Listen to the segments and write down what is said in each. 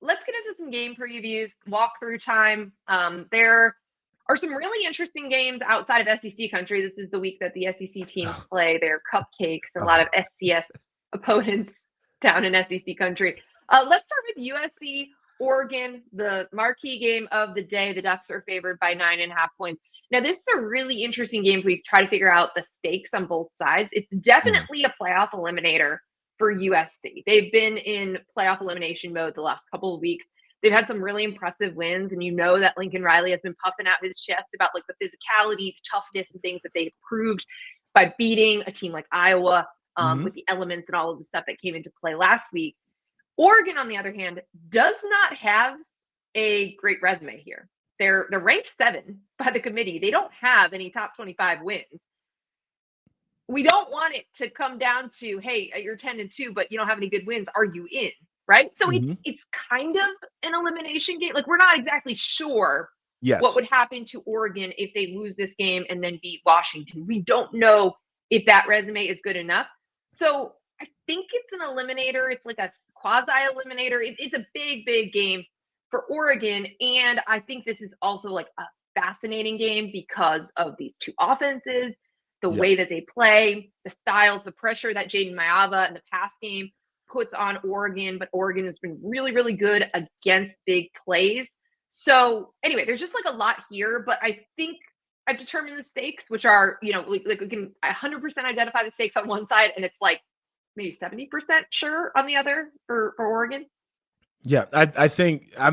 let's get into some game previews, walkthrough time. There are some really interesting games outside of SEC country. This is the week that the SEC teams play their cupcakes and a lot of FCS opponents down in SEC country. Let's start with USC, Oregon, the marquee game of the day. The Ducks are favored by 9.5 points. Now, this is a really interesting game if we try to figure out the stakes on both sides. It's definitely a playoff eliminator for USC. They've been in playoff elimination mode the last couple of weeks. They've had some really impressive wins, and you know that Lincoln Riley has been puffing out his chest about like the physicality, the toughness, and things that they've proved by beating a team like Iowa with the elements and all of the stuff that came into play last week. Oregon, on the other hand, does not have a great resume here. They're ranked 7 by the committee. They don't have any top 25 wins. We don't want it to come down to, hey, you're 10-2, but you don't have any good wins. Are you in? Right? So it's kind of an elimination game. Like, we're not exactly sure what would happen to Oregon if they lose this game and then beat Washington. We don't know if that resume is good enough. So I think it's an eliminator. It's like a quasi-eliminator. It's a big, big game for Oregon. And I think this is also like a fascinating game because of these two offenses, the way that they play, the styles, the pressure that Jaden Maiava in the pass game puts on Oregon. But Oregon has been really, really good against big plays. So anyway, there's just like a lot here. But I think I've determined the stakes, which are, you know, like we can 100% identify the stakes on one side, and it's like maybe 70% sure on the other for Oregon. Yeah, I think I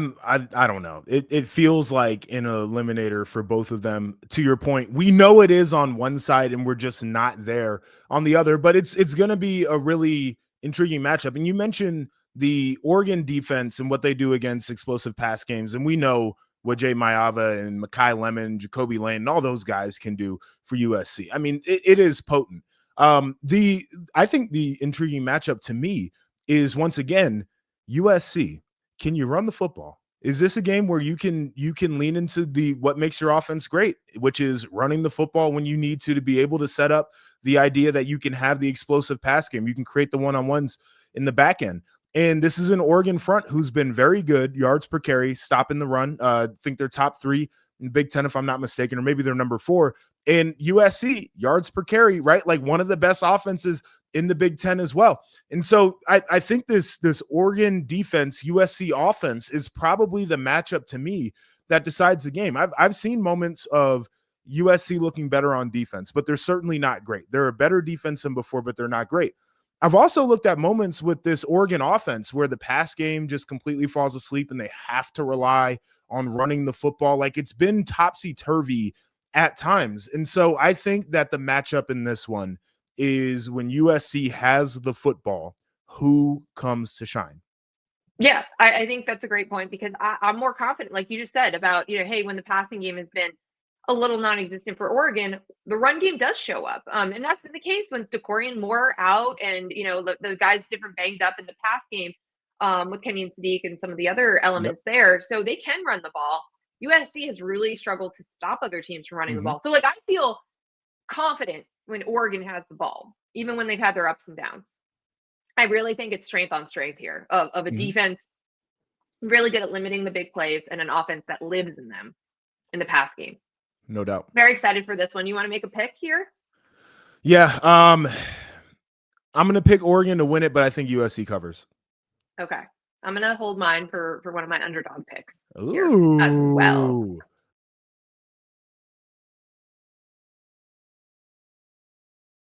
don't know. It feels like an eliminator for both of them. To your point, we know it is on one side and we're just not there on the other, but it's going to be a really intriguing matchup. And you mentioned the Oregon defense and what they do against explosive pass games, and we know what Jay Maiava and Mekhi Lemon, Jacoby Lane, and all those guys can do for USC. I mean, it is potent. I think the intriguing matchup to me is, once again, USC. Can you run the football? Is this a game where you can lean into what makes your offense great, which is running the football when you need to be able to set up the idea that you can have the explosive pass game. You can create the one-on-ones in the back end. And this is an Oregon front who's been very good, yards per carry, stopping the run. I think they're top 3 in Big Ten, if I'm not mistaken, or maybe they're number 4. And USC, yards per carry, right? Like one of the best offenses in the Big Ten as well. And so I think this Oregon defense, USC offense is probably the matchup to me that decides the game. I've seen moments of USC looking better on defense, but they're certainly not great. They're a better defense than before, but they're not great. I've also looked at moments with this Oregon offense where the pass game just completely falls asleep and they have to rely on running the football. Like, it's been topsy-turvy at times. And so I think that the matchup in this one is when USC has the football, who comes to shine? Yeah, I think that's a great point because I'm more confident, like you just said, about, you know, hey, when the passing game has been a little non-existent for Oregon, the run game does show up. And that's been the case when DeCorian Moore out and, you know, the guys different banged up in the pass game with Kenyon Sadiq and some of the other elements there. So they can run the ball. USC has really struggled to stop other teams from running the ball. So, like, I feel confident when Oregon has the ball, even when they've had their ups and downs. I really think it's strength on strength here of a defense really good at limiting the big plays and an offense that lives in them in the pass game. No doubt. Very excited for this one. You want to make a pick here? Yeah. I'm going to pick Oregon to win it, but I think USC covers. Okay. I'm going to hold mine for one of my underdog picks here as well.